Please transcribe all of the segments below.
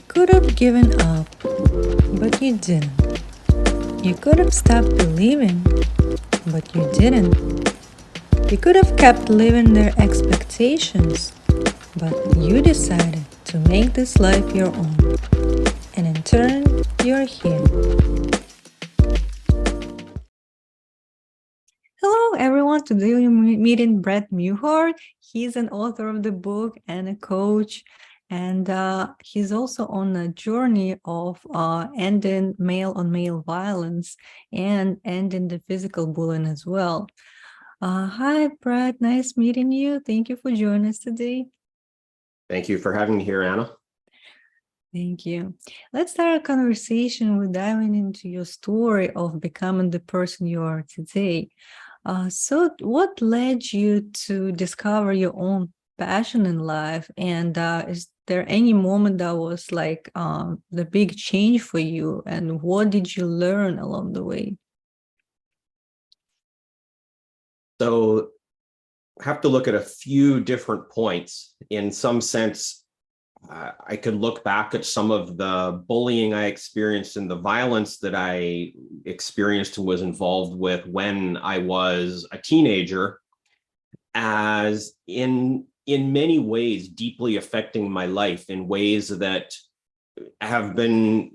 could have given up, but you didn't. You could have stopped believing, but you didn't. You could have kept living their expectations, but you decided to make this life your own. And in turn, you're here. Hello, everyone. Today we're meeting Brad Mewhort. He's an author of the book and a coach. And he's also on a journey of ending male-on-male violence and ending the physical bullying as well. Hi, Brad. Nice meeting you. Thank you for joining us today. Thank you for having me here, Anna. Thank you. Let's start a conversation with diving into your story of becoming the person you are today. So what led you to discover your own passion in life? And is there any moment that was like the big change for you? And what did you learn along the way? So I have to look at a few different points. In some sense, I could look back at some of the bullying I experienced and the violence that I experienced and was involved with when I was a teenager as in many ways deeply affecting my life in ways that have been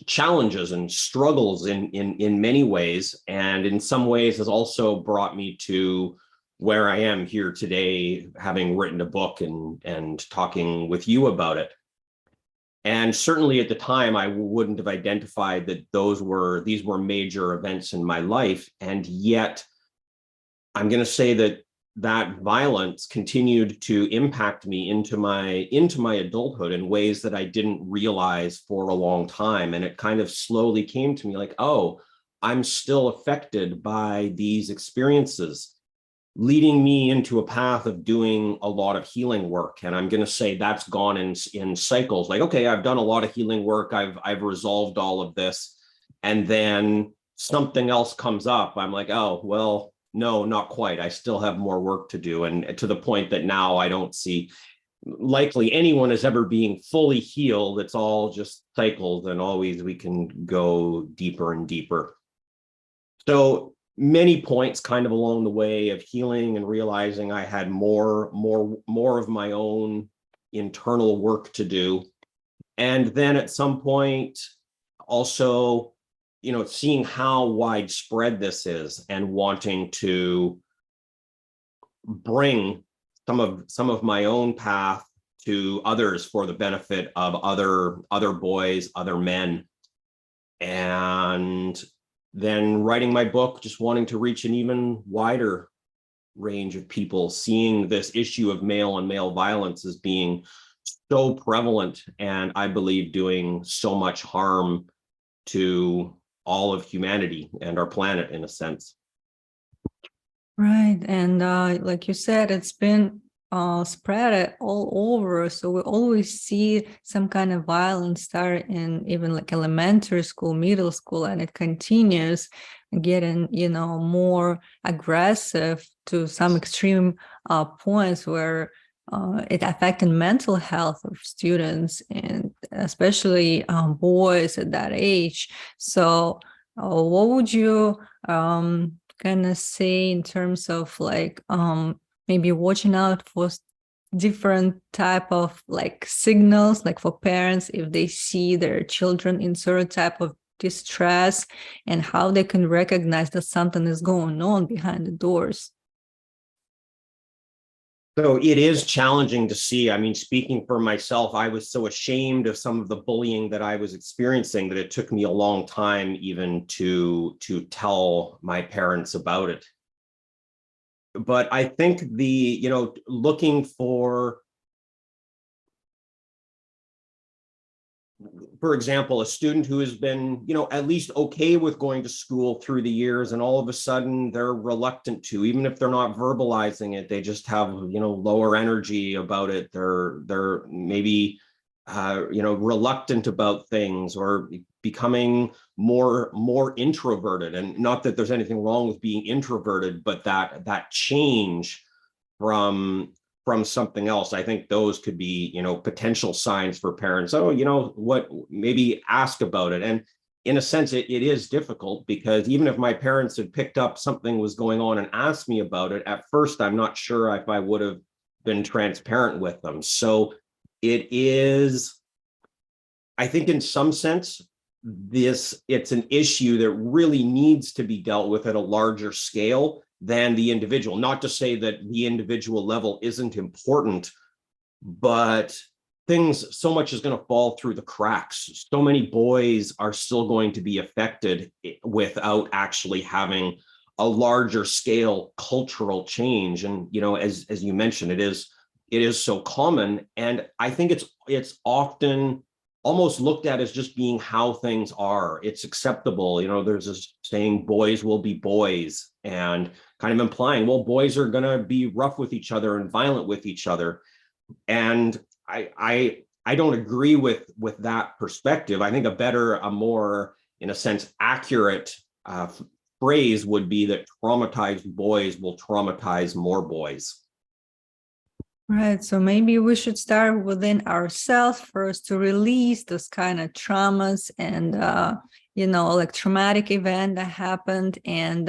challenges and struggles in many ways, and in some ways has also brought me to where I am here today, having written a book and talking with you about it. And certainly at the time, I wouldn't have identified that these were major events in my life. And yet I'm going to say that violence continued to impact me into my adulthood in ways that I didn't realize for a long time. And it kind of slowly came to me like, oh, I'm still affected by these experiences, leading me into a path of doing a lot of healing work. And I'm going to say that's gone in cycles. Like, okay, I've done a lot of healing work. I've resolved all of this. And then something else comes up. I'm like, oh, well, no, not quite. I still have more work to do. And to the point that now I don't see likely anyone as ever being fully healed. It's all just cycles, and always we can go deeper and deeper. So many points kind of along the way of healing and realizing I had more of my own internal work to do. And then at some point also, seeing how widespread this is and wanting to bring some of my own path to others for the benefit of other boys, other men. And then writing my book, just wanting to reach an even wider range of people, seeing this issue of male-on-male violence as being so prevalent, and I believe doing so much harm to all of humanity and our planet in a sense. Right. And like you said, it's been spread all over. So we always see some kind of violence start in even like elementary school, middle school, and it continues getting, more aggressive to some extreme points where it affecting mental health of students, and especially boys at that age. So what would you kind of say in terms of like maybe watching out for different type of like signals, like for parents if they see their children in certain type of distress, and how they can recognize that something is going on behind the doors? So it is challenging to see. I mean, speaking for myself, I was so ashamed of some of the bullying that I was experiencing that it took me a long time even to tell my parents about it. But I think looking for example, a student who has been, at least okay with going to school through the years, and all of a sudden they're reluctant to, even if they're not verbalizing it, they just have, lower energy about it. They're maybe, reluctant about things, or becoming more introverted. And not that there's anything wrong with being introverted, but that change from from something else, I think those could be, potential signs for parents. Oh, what, maybe ask about it. And in a sense, it is difficult, because even if my parents had picked up something was going on and asked me about it, at first, I'm not sure if I would have been transparent with them. So it is, I think in some sense, it's an issue that really needs to be dealt with at a larger scale than the individual. Not to say that the individual level isn't important, but so much is going to fall through the cracks. So many boys are still going to be affected without actually having a larger scale cultural change. And, as you mentioned, it is so common. And I think it's often almost looked at as just being how things are. It's acceptable. There's this saying, boys will be boys, and kind of implying, well, boys are going to be rough with each other and violent with each other. And I don't agree with that perspective. I think a more, in a sense, accurate phrase would be that traumatized boys will traumatize more boys. Right. So maybe we should start within ourselves first to release those kind of traumas and, like traumatic event that happened. And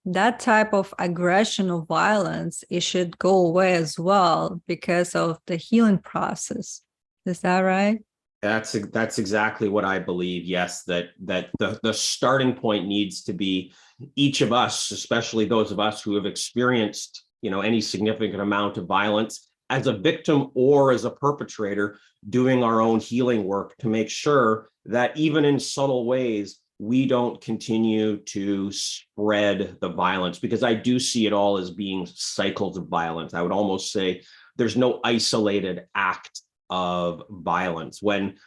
that type of aggression or violence, it should go away as well because of the healing process. Is that right? That's exactly what I believe. Yes, that the starting point needs to be each of us, especially those of us who have experienced, any significant amount of violence as a victim or as a perpetrator, doing our own healing work to make sure that even in subtle ways, we don't continue to spread the violence, because I do see it all as being cycles of violence. I would almost say there's no isolated act of violence. When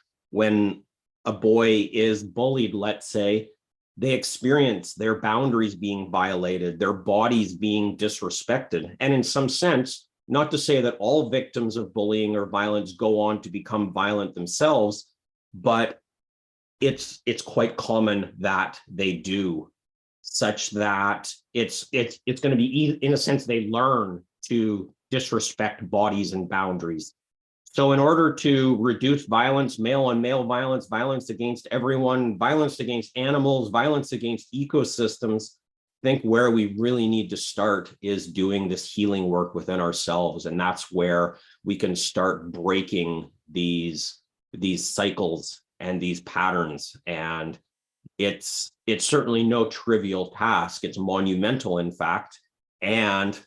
a boy is bullied, let's say, they experience their boundaries being violated, their bodies being disrespected. And in some sense, not to say that all victims of bullying or violence go on to become violent themselves, but it's quite common that they do, such that it's going to be, in a sense, they learn to disrespect bodies and boundaries. So in order to reduce violence, male on male violence, violence against everyone, violence against animals, violence against ecosystems, I think where we really need to start is doing this healing work within ourselves. And that's where we can start breaking these cycles and these patterns. And it's certainly no trivial task. It's monumental, in fact, and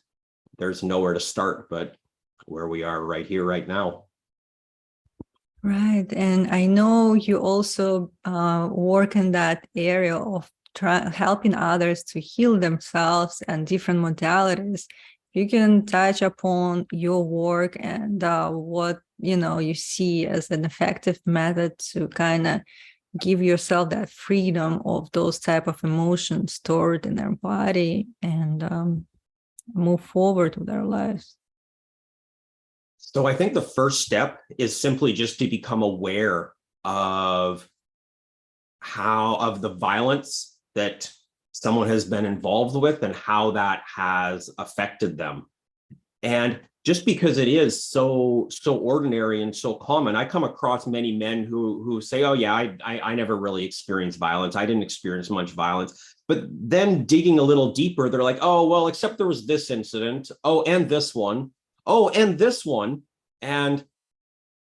there's nowhere to start but where we are right here, right now. Right. And I know you also work in that area of helping others to heal themselves and different modalities. You can touch upon your work and what you see as an effective method to kind of give yourself that freedom of those type of emotions stored in their body and move forward with their lives. So I think the first step is simply just to become aware of the violence that someone has been involved with and how that has affected them. And just because it is so ordinary and so common, I come across many men who say, oh yeah, I never really experienced violence. I didn't experience much violence. But then digging a little deeper, they're like, oh, well, except there was this incident. Oh, and this one. Oh, and this one. And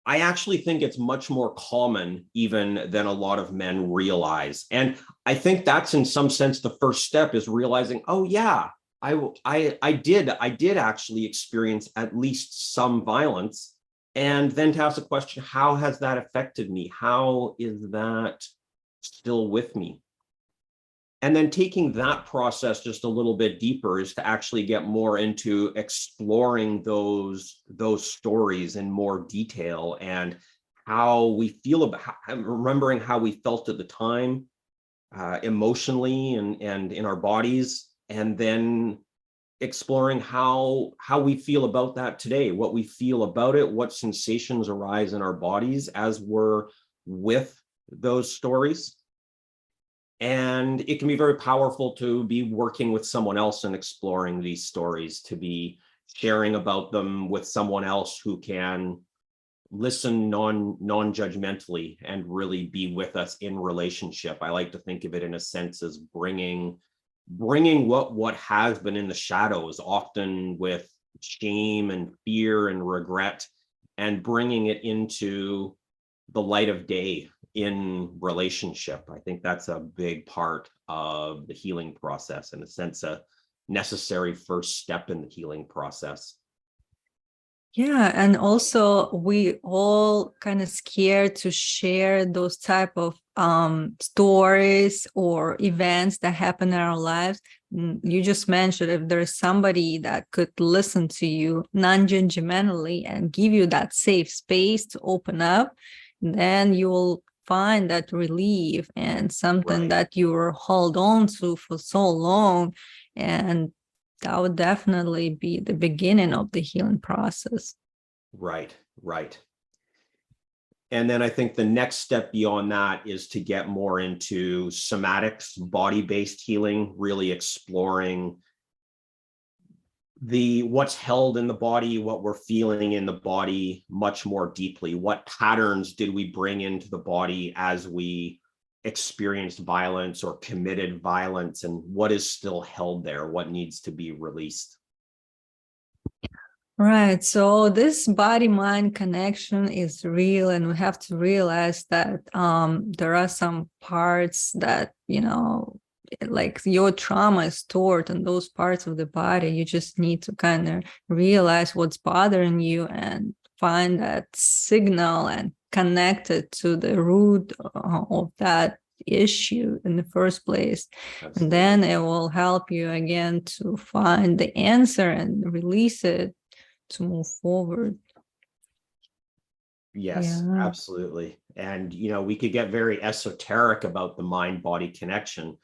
I actually think it's much more common even than a lot of men realize. And I think that's in some sense the first step, is realizing, oh yeah, I did actually experience at least some violence. And then to ask the question, how has that affected me? How is that still with me? And then taking that process just a little bit deeper is to actually get more into exploring those stories in more detail, and how we feel about, remembering how we felt at the time, emotionally and in our bodies, and then exploring how we feel about that today, what we feel about it, what sensations arise in our bodies as we're with those stories. And it can be very powerful to be working with someone else and exploring these stories, to be sharing about them with someone else who can listen non-judgmentally and really be with us in relationship. I like to think of it in a sense as bringing what has been in the shadows, often with shame and fear and regret, and bringing it into the light of day in relationship. I think that's a big part of the healing process, in a sense, a necessary first step in the healing process. Yeah, and also we all kind of scared to share those type of stories or events that happen in our lives. You just mentioned if there's somebody that could listen to you non-judgmentally and give you that safe space to open up, then you will find that relief and something Right. that you were held on to for so long. And that would definitely be the beginning of the healing process. Right, right. And then I think the next step beyond that is to get more into somatics, body-based healing, really exploring what's held in the body, what we're feeling in the body much more deeply. What patterns did we bring into the body as we experienced violence or committed violence, and what is still held there? What needs to be released? Right. So this body-mind connection is real, and we have to realize that there are some parts that, like your trauma is stored in those parts of the body. You just need to kind of realize what's bothering you and find that signal and connect it to the root of that issue in the first place. Absolutely. And then it will help you again to find the answer and release it to move forward. Yes, Yeah. absolutely. And, we could get very esoteric about the mind-body connection,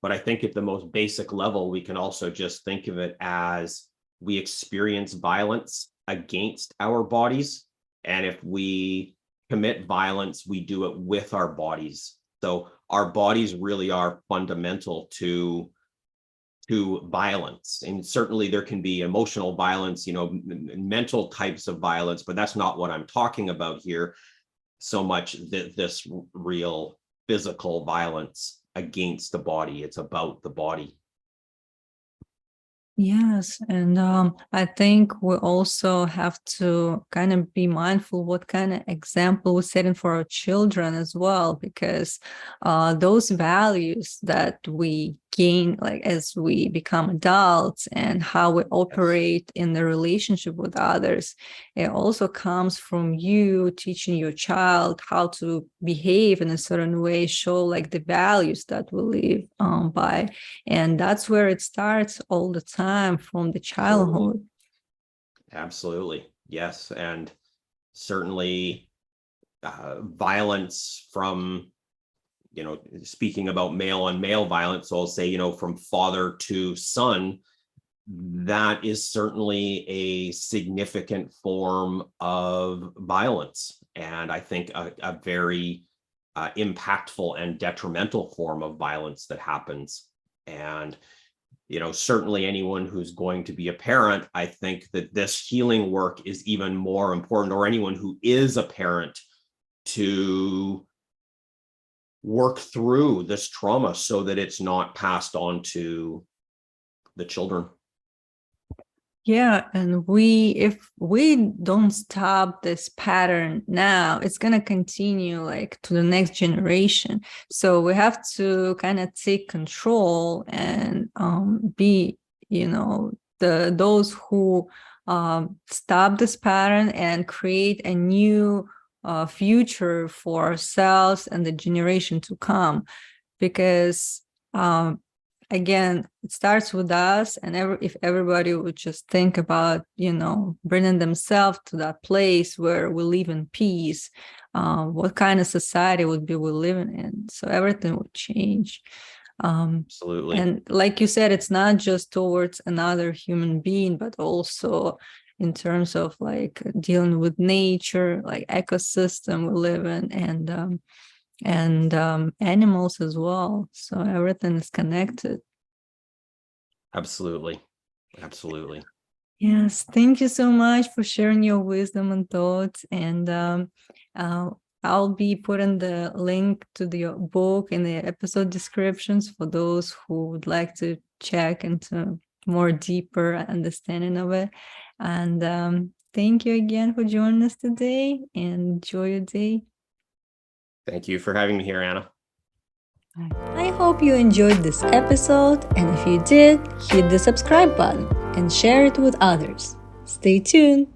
but I think at the most basic level, we can also just think of it as we experience violence against our bodies. And if we commit violence, we do it with our bodies. So our bodies really are fundamental to violence. And certainly there can be emotional violence, mental types of violence, but that's not what I'm talking about here so much. This real physical violence against the body. It's about the body. Yes, and I think we also have to kind of be mindful what kind of example we're setting for our children as well, because those values that we gain, like as we become adults, and how we operate in the relationship with others, it also comes from you teaching your child how to behave in a certain way, show like the values that we live by. And that's where it starts all the time, from the childhood. Absolutely. Yes. And certainly violence from, speaking about male on male violence, so I'll say, from father to son, that is certainly a significant form of violence. And I think a very impactful and detrimental form of violence that happens. And certainly anyone who's going to be a parent, I think that this healing work is even more important, or anyone who is a parent, to work through this trauma so that it's not passed on to the children. Yeah, and if we don't stop this pattern now, it's going to continue like to the next generation. So we have to kind of take control and be, those who stop this pattern and create a new future for ourselves and the generation to come. Because again, it starts with us, and if everybody would just think about, bringing themselves to that place where we live in peace, what kind of society would be we living in? So everything would change. Absolutely. And like you said, it's not just towards another human being, but also in terms of like dealing with nature, like ecosystem we live in, and animals as well. So everything is connected. Absolutely. Absolutely. Yes, thank you so much for sharing your wisdom and thoughts. And uh, I'll be putting the link to the book in the episode descriptions for those who would like to check into more deeper understanding of it. And thank you again for joining us today, and enjoy your day. Thank you for having me here, Anna. I hope you enjoyed this episode, and if you did, hit the subscribe button and share it with others. Stay tuned!